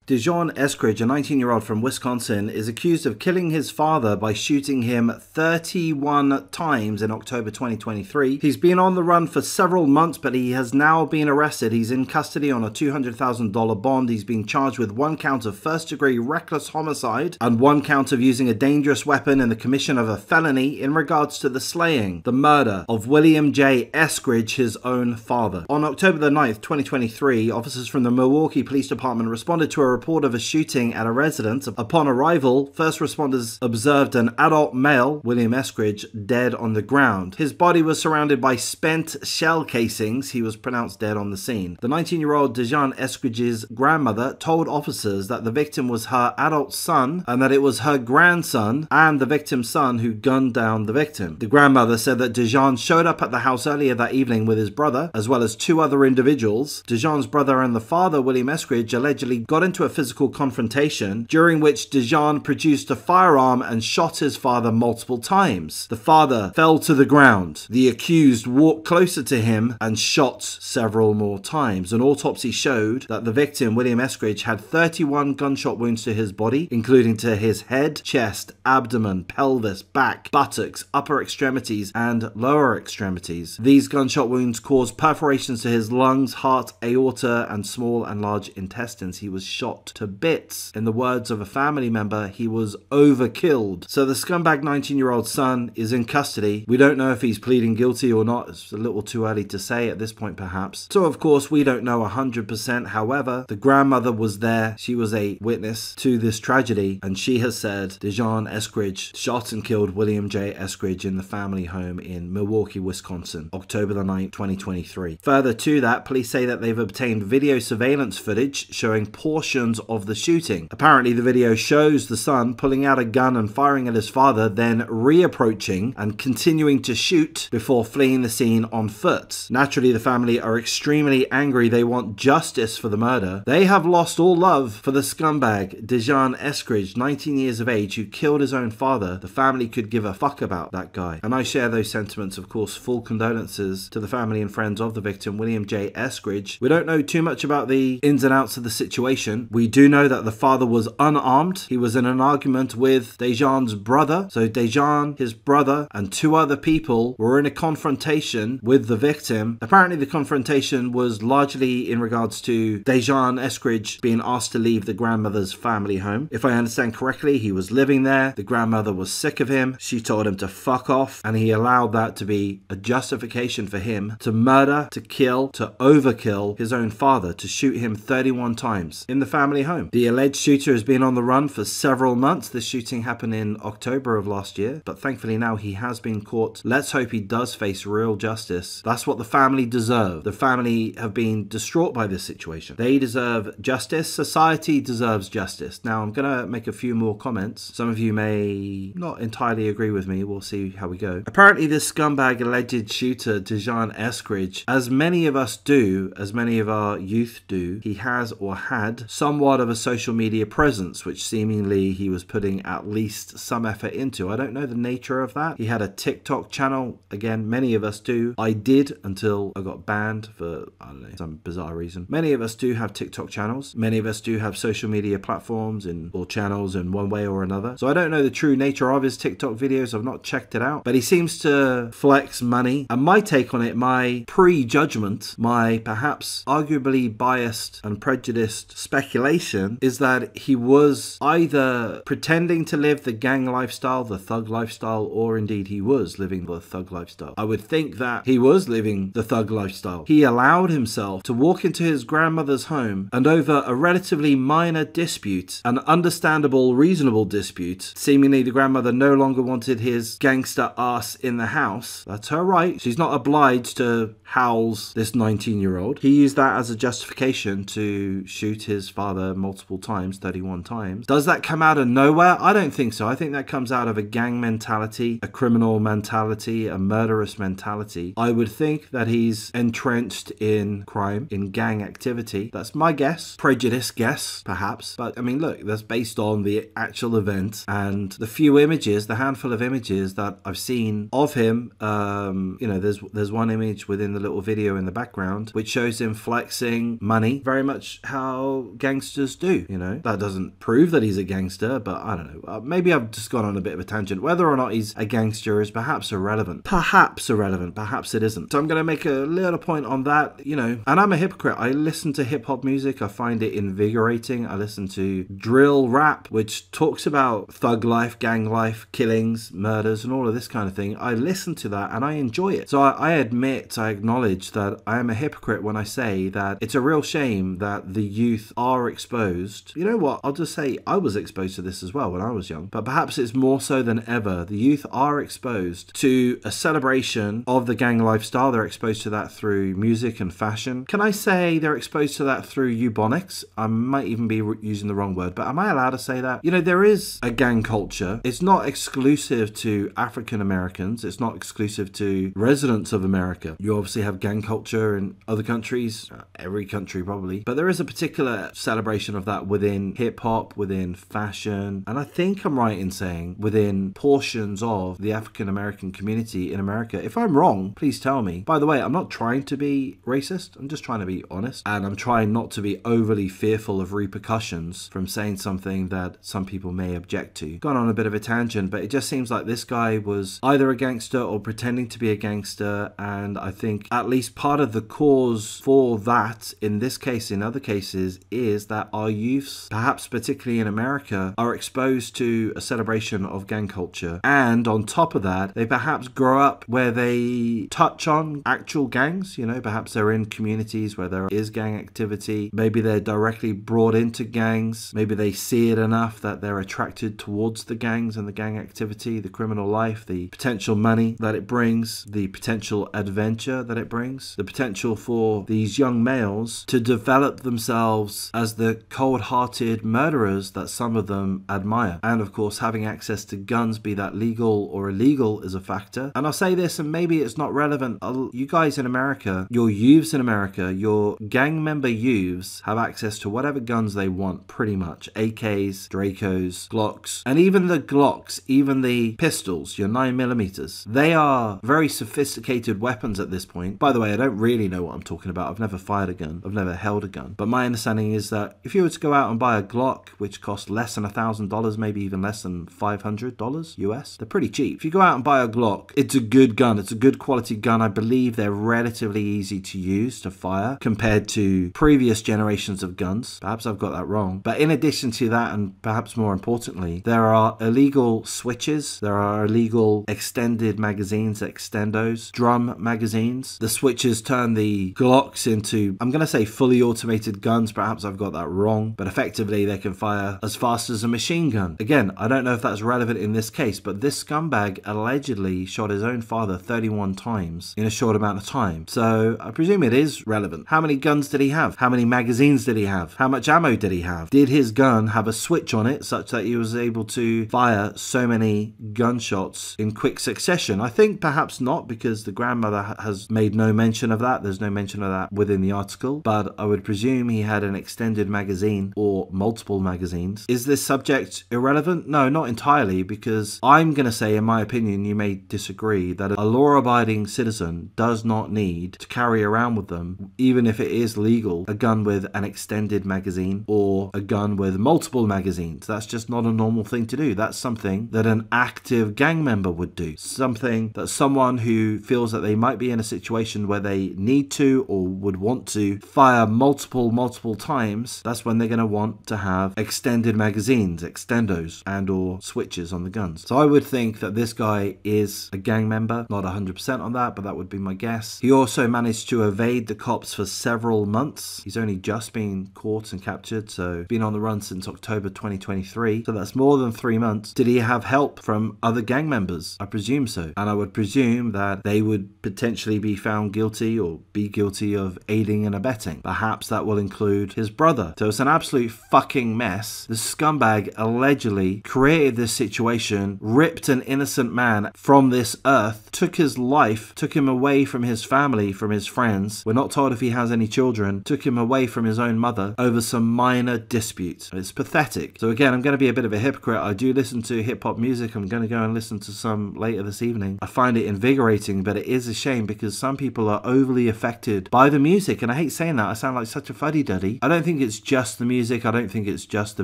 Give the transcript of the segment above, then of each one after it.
Djuan Eskridge, a 19-year-old from Wisconsin, is accused of killing his father by shooting him 31 times in October 2023. He's been on the run for several months, but he has now been arrested. He's in custody on a $200,000 bond. He's been charged with 1 count of first-degree reckless homicide and 1 count of using a dangerous weapon in the commission of a felony in regards to the slaying, the murder of William J. Eskridge, his own father. On October the 9th, 2023, officers from the Milwaukee Police Department responded to a report of a shooting at a residence. Upon arrival, first responders observed an adult male, William Eskridge, dead on the ground. His body was surrounded by spent shell casings. He was pronounced dead on the scene. The 19-year-old Djuan Eskridge's grandmother told officers that the victim was her adult son and that it was her grandson and the victim's son who gunned down the victim. The grandmother said that Djuan showed up at the house earlier that evening with his brother, as well as 2 other individuals. Djuan's brother and the father, William Eskridge, allegedly got into a physical confrontation during which Djuan produced a firearm and shot his father multiple times. The father fell to the ground. The accused walked closer to him and shot several more times. An autopsy showed that the victim, William Eskridge, had 31 gunshot wounds to his body, including to his head, chest, abdomen, pelvis, back, buttocks, upper extremities, and lower extremities. These gunshot wounds caused perforations to his lungs, heart, aorta, and small and large intestines. He was shot to bits. In the words of a family member, he was overkilled. So the scumbag 19-year-old son is in custody. We don't know if he's pleading guilty or not. It's a little too early to say at this point, perhaps. So of course, we don't know 100%. However, the grandmother was there. She was a witness to this tragedy, and she has said Djuan Eskridge shot and killed William J. Eskridge in the family home in Milwaukee, Wisconsin, October the 9th, 2023. Further to that, police say that they've obtained video surveillance footage showing portions of the shooting. Apparently, the video shows the son pulling out a gun and firing at his father, then reapproaching and continuing to shoot before fleeing the scene on foot. Naturally, the family are extremely angry. They want justice for the murder. They have lost all love for the scumbag Djuan Eskridge, 19 years of age, who killed his own father. The family could give a fuck about that guy. And I share those sentiments, of course. Full condolences to the family and friends of the victim, William J. Eskridge. We don't know too much about the ins and outs of the situation. We do know that the father was unarmed. He was in an argument with Djuan's brother. So Djuan, his brother, and 2 other people were in a confrontation with the victim. Apparently the confrontation was largely in regards to Djuan Eskridge being asked to leave the grandmother's family home. If I understand correctly, he was living there. The grandmother was sick of him. She told him to fuck off, and he allowed that to be a justification for him to murder, to kill, to overkill his own father, to shoot him 31 times in the family home. The alleged shooter has been on the run for several months. This shooting happened in October of last year, but thankfully now he has been caught. Let's hope he does face real justice. That's what the family deserve. The family have been distraught by this situation. They deserve justice. Society deserves justice. Now, I'm going to make a few more comments. Some of you may not entirely agree with me. We'll see how we go. Apparently, this scumbag alleged shooter, Djuan Eskridge, as many of us do, as many of our youth do, he has or had somewhat of a social media presence, which seemingly he was putting at least some effort into. I don't know the nature of that. He had a TikTok channel. Again, many of us do. I did until I got banned for, I don't know, some bizarre reason. Many of us do have TikTok channels. Many of us do have social media platforms or channels in one way or another. So I don't know the true nature of his TikTok videos. I've not checked it out, but he seems to flex money. And my take on it, my prejudgment, my perhaps arguably biased and prejudiced speculation is that he was either pretending to live the gang lifestyle, the thug lifestyle, or indeed he was living the thug lifestyle. I would think that he was living the thug lifestyle. He allowed himself to walk into his grandmother's home and over a relatively minor dispute, an understandable, reasonable dispute, seemingly the grandmother no longer wanted his gangster ass in the house. That's her right. She's not obliged to house this 19-year-old. He used that as a justification to shoot his father multiple times, 31 times. Does that come out of nowhere? I don't think so. I think that comes out of a gang mentality, a criminal mentality, a murderous mentality. I would think that he's entrenched in crime, in gang activity. That's my guess. Prejudiced guess, perhaps. But I mean, look, that's based on the actual event and the few images, the handful of images that I've seen of him. You know, there's one image within the little video in the background, which shows him flexing money, very much how gangsters do, you know. That doesn't prove that he's a gangster, but I don't know. Maybe I've just gone on a bit of a tangent. Whether or not he's a gangster is perhaps irrelevant. Perhaps irrelevant. Perhaps it isn't. So I'm going to make a little point on that, you know. And I'm a hypocrite. I listen to hip-hop music. I find it invigorating. I listen to drill rap, which talks about thug life, gang life, killings, murders, and all of this kind of thing. I listen to that and I enjoy it. So I admit, I acknowledge that I am a hypocrite when I say that it's a real shame that the youth are exposed. You know what? I'll just say I was exposed to this as well when I was young, but perhaps it's more so than ever. The youth are exposed to a celebration of the gang lifestyle. They're exposed to that through music and fashion. Can I say they're exposed to that through eubonics? I might even be using the wrong word, but am I allowed to say that? You know, there is a gang culture. It's not exclusive to African Americans. It's not exclusive to residents of America. You obviously have gang culture in other countries, every country probably, but there is a particular celebration of that within hip-hop, within fashion, and I think I'm right in saying within portions of the African American community in America. If I'm wrong, please tell me. By the way, I'm not trying to be racist. I'm just trying to be honest, and I'm trying not to be overly fearful of repercussions from saying something that some people may object to. Gone on a bit of a tangent, but it just seems like this guy was either a gangster or pretending to be a gangster, and I think at least part of the cause for that, in this case, in other cases, is that our youths, perhaps particularly in America, are exposed to a celebration of gang culture, and on top of that, they perhaps grow up where they touch on actual gangs. You know, perhaps they're in communities where there is gang activity. Maybe they're directly brought into gangs. Maybe they see it enough that they're attracted towards the gangs and the gang activity, the criminal life, the potential money that it brings, the potential adventure that it brings, the potential for these young males to develop themselves as the cold-hearted murderers that some of them admire. And of course, having access to guns, be that legal or illegal, is a factor. And I'll say this, and maybe it's not relevant. You guys in America, your youths in America, your gang member youths have access to whatever guns they want, pretty much. AKs, Dracos, Glocks, and even the Glocks, even the pistols, your 9mm. They are very sophisticated weapons at this point. By the way, I don't really know what I'm talking about. I've never fired a gun. I've never held a gun. But my understanding is that if you were to go out and buy a Glock, which costs less than $1,000, maybe even less than $500 US, they're pretty cheap. If you go out and buy a Glock, it's a good gun. It's a good quality gun. I believe they're relatively easy to use, to fire, compared to previous generations of guns. Perhaps I've got that wrong. But in addition to that, and perhaps more importantly, there are illegal switches. There are illegal extended magazines, extendos, drum magazines. The switches turn the Glocks into, I'm going to say fully automated guns. Perhaps I've got that wrong, but effectively they can fire as fast as a machine gun. Again, I don't know if that's relevant in this case, but this scumbag allegedly shot his own father 31 times in a short amount of time. So I presume it is relevant. How many guns did he have? How many magazines did he have? How much ammo did he have? Did his gun have a switch on it such that he was able to fire so many gunshots in quick succession? I think perhaps not, because the grandmother has made no mention of that. There's no mention of that within the article, but I would presume he had an extended magazine or multiple magazines. Is this subject irrelevant? No, not entirely, because I'm going to say, in my opinion, you may disagree, that a law-abiding citizen does not need to carry around with them, even if it is legal, a gun with an extended magazine or a gun with multiple magazines. That's just not a normal thing to do. That's something that an active gang member would do. Something that someone who feels that they might be in a situation where they need to or would want to fire multiple times, that's when they're going to want to have extended magazines, extendos, and or switches on the guns. So I would think that this guy is a gang member. Not 100% on that, but that would be my guess. He also managed to evade the cops for several months. He's only just been caught and captured, so been on the run since October 2023. So that's more than 3 months. Did he have help from other gang members? I presume so. And I would presume that they would potentially be found guilty or be guilty of aiding and abetting. Perhaps that will include his brother. So it's an absolute fucking mess. The scumbag allegedly created this situation, ripped an innocent man from this earth, took his life, took him away from his family, from his friends. We're not told if he has any children. Took him away from his own mother over some minor dispute. It's pathetic. So again, I'm going to be a bit of a hypocrite. I do listen to hip-hop music. I'm going to go and listen to some later this evening. I find it invigorating, but it is a shame because some people are overly affected by the music. And I hate saying that, I sound like such a fuddy-duddy. I don't think it's just the music, I don't think it's just the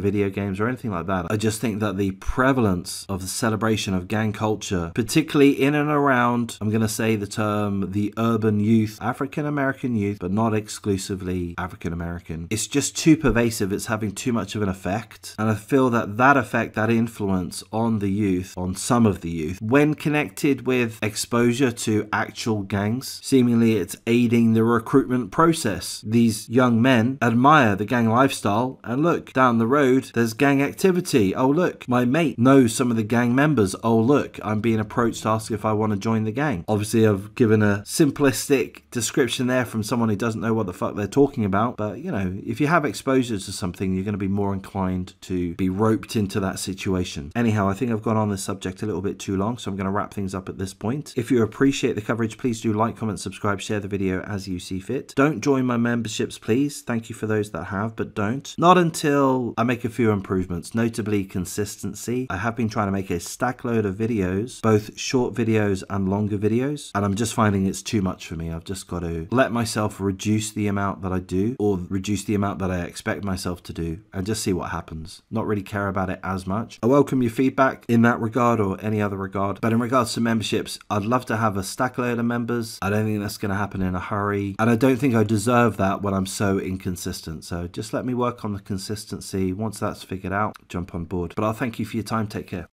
video games or anything like that. I just think that the prevalence of the celebration of gang culture, particularly in and around, I'm going to say the term, the urban youth, African American youth, but not exclusively African American, it's just too pervasive. It's having too much of an effect, and I feel that that effect, that influence on the youth, on some of the youth, when connected with exposure to actual gangs, seemingly it's aiding the recruitment process. These young men admire the gang lifestyle, and look, down the road there's gang activity. Oh look, my mate knows some of the gang members. Oh look, I'm being approached to ask if I want to join the gang. Obviously I've given a simplistic description there from someone who doesn't know what the fuck they're talking about, but you know, if you have exposure to something, you're going to be more inclined to be roped into that situation. Anyhow, I think I've gone on this subject a little bit too long, so I'm going to wrap things up at this point. If you appreciate the coverage, please do like, comment, subscribe, share the video as you see fit. Don't join my memberships, please. Thank you for those that have, but don't. Not until I make a few improvements, notably consistency. I have been trying to make a stack load of videos, both short videos and longer videos, and I'm just finding it's too much for me. I've just got to let myself reduce the amount that I do, or reduce the amount that I expect myself to do, and just see what happens. Not really care about it as much. I welcome your feedback in that regard or any other regard, but in regards to memberships, I'd love to have a stack load of members. I don't think that's going to happen in a hurry, and I don't think I deserve that when I'm so inconsistent. So just let me work on the consistency. Once that's figured out, jump on board. But I'll thank you for your time. Take care.